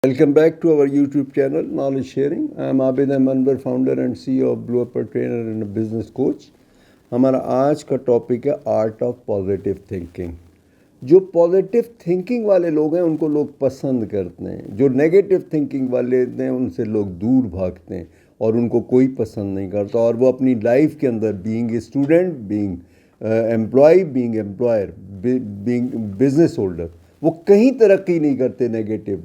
Welcome back to our YouTube channel, Knowledge Sharing. I am Abid Manwar, founder and CEO of Blue Upper Trainer and a business coach. हमारा आज का topic है art of positive thinking. जो positive thinking वाले लोग हैं उनको लोग पसंद करते हैं. जो नेगेटिव थिंकिंग वाले हैं उनसे लोग दूर भागते हैं और उनको कोई पसंद नहीं करता. और वो अपनी लाइफ के अंदर being a student, being employ, being employer, being business holder, वो कहीं तरक्की नहीं करते नेगेटिव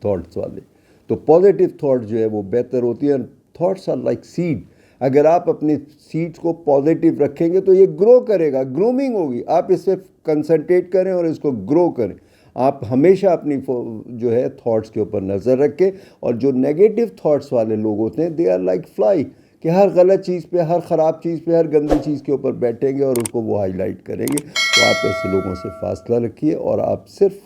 थॉट्स वाले. तो पॉजिटिव थॉट जो है वो बेहतर होती है. Thoughts are like seed. अगर आप अपने सीड्स को पॉजिटिव रखेंगे तो ये ग्रो करेगा, ग्रूमिंग होगी. आप इस पर कंसंट्रेट करें और इसको ग्रो करें. आप हमेशा अपनी जो है थॉट्स के ऊपर नज़र रखें. और जो नेगेटिव थॉट्स वाले लोग होते हैं दे आर लाइक फ्लाई, कि हर गलत चीज़ पे, हर ख़राब चीज़ पे, हर गंदी चीज़ के ऊपर बैठेंगे और उसको वो हाईलाइट करेंगे. तो आप ऐसे लोगों से फासला रखिए और आप सिर्फ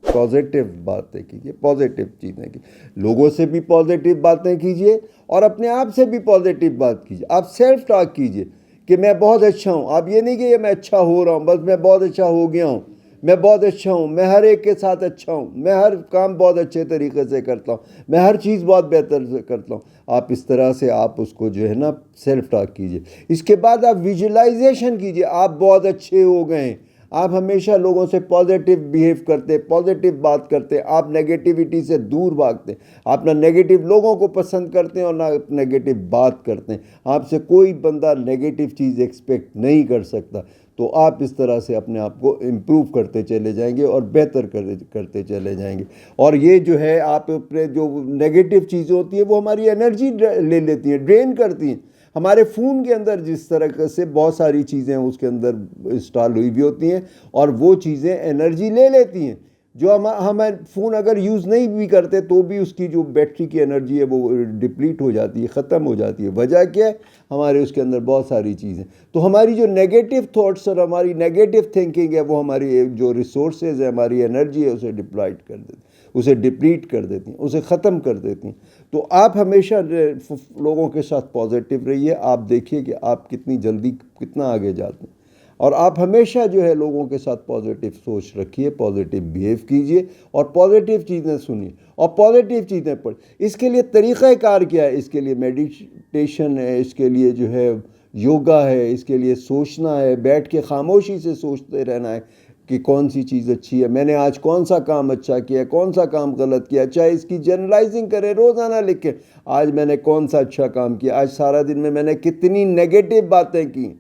पॉजिटिव बातें कीजिए, पॉजिटिव चीज़ें कीजिए. लोगों से भी पॉजिटिव बातें कीजिए और अपने आप से भी पॉजिटिव बात कीजिए. आप सेल्फ टॉक कीजिए कि मैं बहुत अच्छा हूँ. आप ये नहीं कि ये मैं अच्छा हो रहा हूँ, बस मैं बहुत अच्छा हो गया हूँ, मैं बहुत अच्छा हूँ, मैं हर एक के साथ अच्छा हूँ, मैं हर काम बहुत अच्छे तरीके से करता हूँ, मैं हर चीज़ बहुत बेहतर से करता हूँ. आप इस तरह से आप उसको जो है ना सेल्फ टॉक कीजिए. इसके बाद आप विजुलाइजेशन कीजिए. आप बहुत अच्छे हो गए हैं. आप हमेशा लोगों से पॉजिटिव बिहेव करते, पॉजिटिव बात करते. आप नेगेटिविटी से दूर भागते. आप ना नेगेटिव लोगों को पसंद करते हैं और ना नेगेटिव बात करते हैं. आपसे कोई बंदा नेगेटिव चीज़ एक्सपेक्ट नहीं कर सकता. तो आप इस तरह से अपने आप को इम्प्रूव करते चले जाएंगे और बेहतर करते चले जाएंगे. और ये जो है आप जो नेगेटिव चीज़ें होती हैं वो हमारी एनर्जी ले लेती हैं, ड्रेन करती हैं. हमारे फ़ोन के अंदर जिस तरह से बहुत सारी चीज़ें उसके अंदर इंस्टॉल हुई भी होती हैं और वो चीज़ें एनर्जी ले लेती हैं. जो हम फ़ोन अगर यूज़ नहीं भी करते तो भी उसकी जो बैटरी की एनर्जी है वो डिप्लीट हो जाती है, ख़त्म हो जाती है. वजह क्या है? हमारे उसके अंदर बहुत सारी चीज़ें. तो हमारी जो नेगेटिव थॉट्स और हमारी नेगेटिव थिंकिंग है वो हमारी जो रिसोर्सेज है, हमारी एनर्जी है, उसे डिप्लॉयड कर देती, उसे डिप्लीट कर देती हैं, उसे ख़त्म कर देती हैं. तो आप हमेशा लोगों के साथ पॉजिटिव रहिए. आप देखिए कि आप कितनी जल्दी कितना आगे जाते हैं. और आप हमेशा जो है लोगों के साथ पॉजिटिव सोच रखिए, पॉजिटिव बिहेव कीजिए और पॉजिटिव चीज़ें सुनिए और पॉजिटिव चीज़ें पढ़. इसके लिए तरीक़ाकार क्या है? इसके लिए मेडिटेशन है, इसके लिए जो है योगा है, इसके लिए सोचना है, बैठ के खामोशी से सोचते रहना है कि कौन सी चीज़ अच्छी है, मैंने आज कौन सा काम अच्छा किया, कौन सा काम गलत किया. चाहे इसकी जनरलाइजिंग करें, रोज़ाना लिखें आज मैंने कौन सा अच्छा काम किया, आज सारा दिन में मैंने कितनी नेगेटिव बातें की.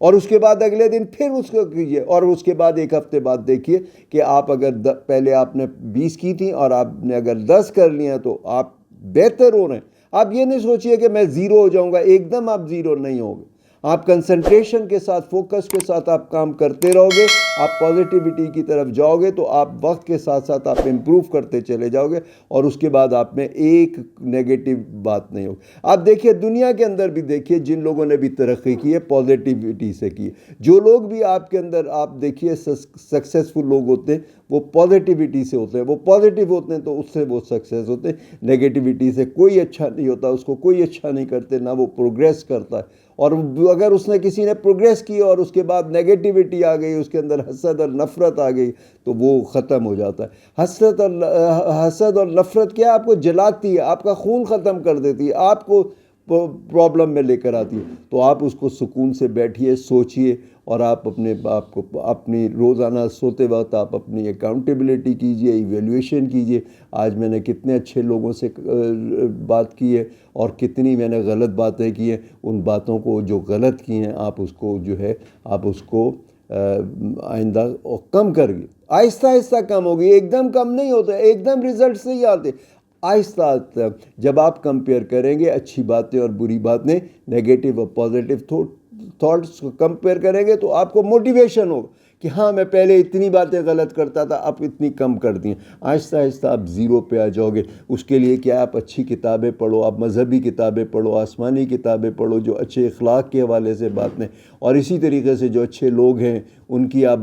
और उसके बाद अगले दिन फिर उसको कीजिए और उसके बाद एक हफ्ते बाद देखिए कि आप अगर पहले आपने 20 की थी और आपने अगर 10 कर लिया तो आप बेहतर हो रहे हैं. आप ये नहीं सोचिए कि मैं ज़ीरो हो जाऊंगा. एकदम आप ज़ीरो नहीं होगे. आप कंसंट्रेशन के साथ, फोकस के साथ आप काम करते रहोगे, आप पॉजिटिविटी की तरफ जाओगे तो आप वक्त के साथ साथ आप इम्प्रूव करते चले जाओगे और उसके बाद आप में एक नेगेटिव बात नहीं होगी. आप देखिए दुनिया के अंदर भी देखिए जिन लोगों ने भी तरक्की की है पॉजिटिविटी से की है. जो लोग भी आपके अंदर आप देखिए सक्सेसफुल लोग होते हैं वो पॉजिटिविटी से होते हैं. वो पॉजिटिव होते हैं तो उससे वो सक्सेस होते हैं. नेगेटिविटी से कोई अच्छा नहीं होता, उसको कोई अच्छा नहीं करते, ना वो प्रोग्रेस करता है. और अगर उसने किसी ने प्रोग्रेस की और उसके बाद नेगेटिविटी आ गई, उसके अंदर हसद और नफ़रत आ गई तो वो ख़त्म हो जाता है. हसद और नफ़रत क्या आपको जलाती है, आपका खून ख़त्म कर देती है, आपको प्रॉब्लम में लेकर आती है. तो आप उसको सुकून से बैठिए, सोचिए और आप अपने आप को अपनी रोज़ाना सोते वक्त आप अपनी अकाउंटेबिलिटी कीजिए, इवेल्यूएशन कीजिए. आज मैंने कितने अच्छे लोगों से बात की है और कितनी मैंने गलत बातें की हैं. उन बातों को जो गलत की हैं आप उसको जो है आप उसको आइंदा कम करिए. आहिस्ता आहिस्ता कम होगी. एकदम कम नहीं होता, एकदम रिजल्ट से ही आते. आहिस्ता आहिस्ता जब आप कंपेयर करेंगे अच्छी बातें और बुरी बातें, नेगेटिव और पॉजिटिव थॉट्स को कंपेयर करेंगे तो आपको मोटिवेशन होगा कि हाँ मैं पहले इतनी बातें गलत करता था, अब इतनी कम कर दी. आहिस्ता आहिस्ता आप ज़ीरो पे आ जाओगे. उसके लिए क्या, आप अच्छी किताबें पढ़ो, आप मजहबी किताबें पढ़ो, आसमानी किताबें पढ़ो जो अच्छे अखलाक के हवाले से बातें. और इसी तरीके से जो अच्छे लोग हैं उनकी आप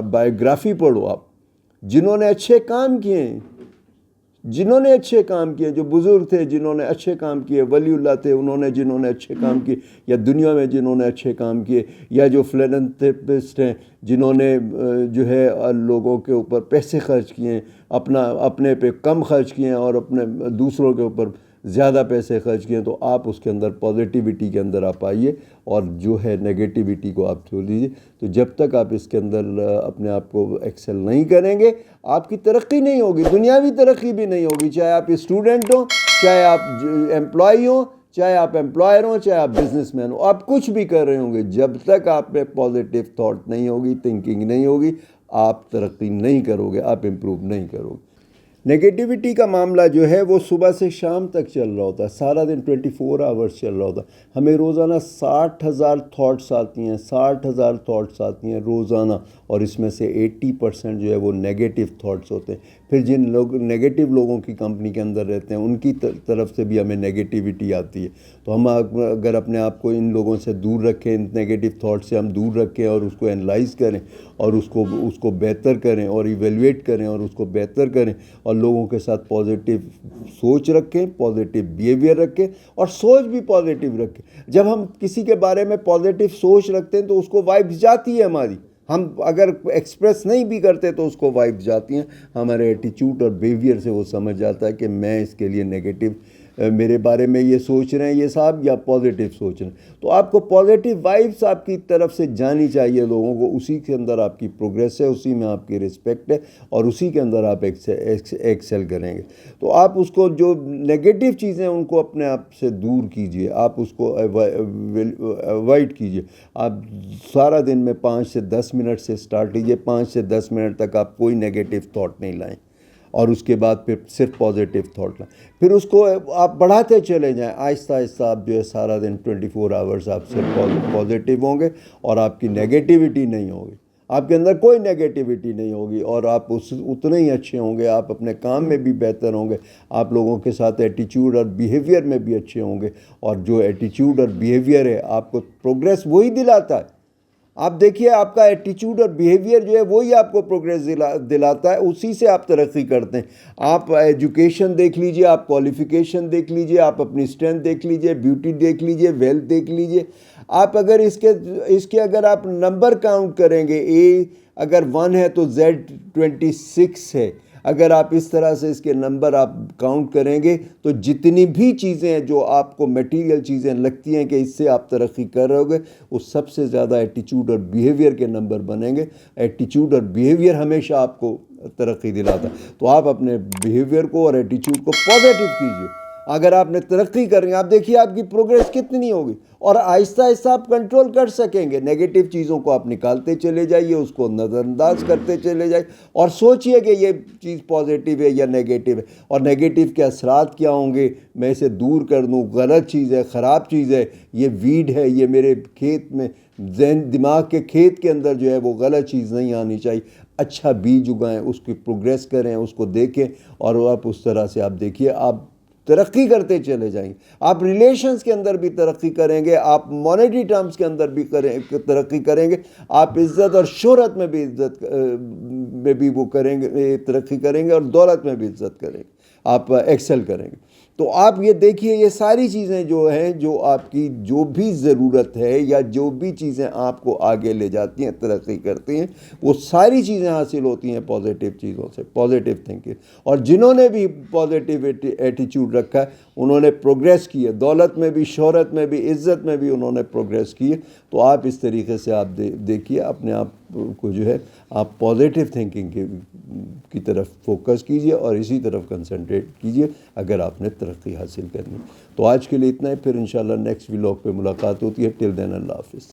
बायोग्राफ़ी पढ़ो, आप जिन्होंने अच्छे काम किए हैं. جنہوں نے اچھے کام کیے، جو بزرگ تھے جنہوں نے اچھے کام کیے، ولی اللہ تھے جنہوں نے اچھے کام کیے، یا دنیا میں جنہوں نے اچھے کام کیے، یا جو فلینتھراپسٹ ہیں جنہوں نے جو ہے لوگوں کے اوپر پیسے خرچ کیے ہیں، اپنے پہ کم خرچ کیے ہیں اور اپنے دوسروں کے اوپر زیادہ پیسے خرچ کیے ہیں، تو آپ اس کے اندر پازیٹیوٹی کے اندر آپ آئیے اور جو ہے نگیٹیوٹی کو آپ چھوڑ دیجیے. تو جب تک آپ اس کے اندر اپنے آپ کو ایکسل نہیں کریں گے، آپ کی ترقی نہیں ہوگی، دنیاوی ترقی بھی نہیں ہوگی، چاہے آپ اسٹوڈنٹ ہوں، چاہے آپ امپلائی ہوں، چاہے آپ امپلائر ہوں، چاہے آپ بزنس مین ہوں، آپ کچھ بھی کر رہے ہوں گے، جب تک آپ میں پازیٹیو تھاٹ نہیں ہوگی، تھنکنگ نہیں ہوگی، آپ ترقی نہیں کرو گے، آپ امپروو نہیں کرو گے. نگیٹیوٹی کا معاملہ جو ہے وہ صبح سے شام تک چل رہا ہوتا ہے، سارا دن 24 آورس چل رہا ہوتا ہے. ہمیں روزانہ 60,000 تھاٹس آتی ہیں، 60,000 تھاٹس آتی ہیں روزانہ، اور اس میں سے 80% جو ہے وہ نیگیٹو تھاٹس ہوتے ہیں. پھر جن لوگ نیگیٹو لوگوں کی کمپنی کے اندر رہتے ہیں ان کی طرف سے بھی ہمیں نیگیٹیوٹی آتی ہے. تو ہم اگر اپنے آپ کو ان لوگوں سے دور رکھیں، ان نیگیٹو تھاٹ سے ہم دور رکھیں اور اس کو انالائز کریں اور اس کو بہتر کریں اور ایویلویٹ کریں اور اس کو بہتر کریں، اور لوگوں کے ساتھ پازیٹیو سوچ رکھیں، پازیٹیو بیہیویئر رکھیں اور سوچ بھی پازیٹیو رکھیں. جب ہم کسی کے بارے میں پازیٹیو سوچ رکھتے ہیں تو اس کو وائبس جاتی ہے ہماری، ہم اگر ایکسپریس نہیں بھی کرتے تو اس کو وائبس جاتی ہیں. ہمارے ایٹیچیوڈ اور بیہیویئر سے وہ سمجھ جاتا ہے کہ میں اس کے لیے نیگیٹو میرے بارے میں یہ سوچ رہے ہیں یہ صاحب، یا پازیٹیو سوچ رہے ہیں. تو آپ کو پازیٹیو وائبس آپ کی طرف سے جانی چاہیے لوگوں کو، اسی کے اندر آپ کی پروگریس ہے، اسی میں آپ کی رسپیکٹ ہے، اور اسی کے اندر آپ ایکسل کریں گے. تو آپ اس کو جو نیگیٹو چیزیں ان کو اپنے آپ سے دور کیجئے، آپ اس کو اوائڈ کیجئے. آپ سارا دن میں 5 سے 10 منٹ سے سٹارٹ کیجئے، 5 سے 10 منٹ تک آپ کوئی نیگیٹو تھاٹ نہیں لائیں، اور اس کے بعد پھر صرف پازیٹیو تھاٹ لائیں. پھر اس کو آپ بڑھاتے چلے جائیں، آہستہ آہستہ آپ جو ہے سارا دن 24 آورس آپ صرف پازیٹیو ہوں گے، اور آپ کی نیگیٹیوٹی نہیں ہوگی، آپ کے اندر کوئی نیگیٹیوٹی نہیں ہوگی، اور آپ اتنے ہی اچھے ہوں گے. آپ اپنے کام میں بھی بہتر ہوں گے، آپ لوگوں کے ساتھ ایٹیچیوڈ اور بیہیویئر میں بھی اچھے ہوں گے. اور جو ایٹیچیوڈ اور بیہیویئر ہے آپ کو پروگریس وہی دلاتا ہے. آپ دیکھیے آپ کا ایٹیچیوڈ اور بیہیویئر جو ہے وہی آپ کو پروگریس دلاتا ہے، اسی سے آپ ترقی کرتے ہیں. آپ ایجوکیشن دیکھ لیجئے، آپ کوالیفیکیشن دیکھ لیجئے، آپ اپنی اسٹرینتھ دیکھ لیجئے، بیوٹی دیکھ لیجئے، ویلتھ دیکھ لیجئے. آپ اگر اس کے اگر آپ نمبر کاؤنٹ کریں گے، اے اگر 1 ہے تو زیڈ 26 ہے. اگر آپ اس طرح سے اس کے نمبر آپ کاؤنٹ کریں گے تو جتنی بھی چیزیں ہیں جو آپ کو میٹیریل چیزیں لگتی ہیں کہ اس سے آپ ترقی کر رہے ہوگے، وہ سب سے زیادہ ایٹیچیوڈ اور بیہیویئر کے نمبر بنیں گے. ایٹیچیوڈ اور بیہیویئر ہمیشہ آپ کو ترقی دلاتا ہے. تو آپ اپنے بیہیویئر کو اور ایٹیچیوڈ کو پازیٹیو کیجئے. اگر آپ نے ترقی کرنی ہے، آپ دیکھیے آپ کی پروگریس کتنی ہوگی، اور آہستہ آہستہ آپ کنٹرول کر سکیں گے. نیگیٹو چیزوں کو آپ نکالتے چلے جائیے، اس کو نظر انداز کرتے چلے جائیے، اور سوچئے کہ یہ چیز پازیٹیو ہے یا نیگیٹو ہے، اور نیگیٹو کے اثرات کیا ہوں گے، میں اسے دور کر دوں. غلط چیز ہے، خراب چیز ہے، یہ ویڈ ہے، یہ میرے کھیت میں دماغ کے کھیت کے اندر جو ہے وہ غلط چیز نہیں آنی چاہیے. اچھا بیج اگائیں، اس کی پروگریس کریں، اس کو دیکھیں، اور آپ اس طرح سے آپ دیکھیے آپ ترقی کرتے چلے جائیں گے. آپ ریلیشنز کے اندر بھی ترقی کریں گے، آپ مانیٹری ٹرمز کے اندر بھی ترقی کریں گے، آپ عزت اور شہرت میں بھی وہ کریں گے، ترقی کریں گے، اور دولت میں بھی عزت کریں گے، آپ ایکسل کریں گے. تو آپ یہ دیکھیے یہ ساری چیزیں جو ہیں، جو آپ کی جو بھی ضرورت ہے یا جو بھی چیزیں آپ کو آگے لے جاتی ہیں، ترقی کرتی ہیں، وہ ساری چیزیں حاصل ہوتی ہیں پازیٹیو چیزوں سے، پازیٹیو تھنکنگ. اور جنہوں نے بھی پازیٹیو ایٹیچیوڈ رکھا ہے انہوں نے پروگریس کی ہے، دولت میں بھی، شہرت میں بھی، عزت میں بھی انہوں نے پروگریس کی ہے. تو آپ اس طریقے سے آپ دیکھیے اپنے آپ کو جو ہے آپ پازیٹیو تھنکنگ کی طرف فوکس کیجئے اور اسی طرف کنسنٹریٹ کیجئے اگر آپ نے ترقی حاصل کرنی. تو آج کے لیے اتنا ہے، پھر انشاءاللہ نیکسٹ ولاگ پہ ملاقات ہوتی ہے. ٹل دین اللہ حافظ.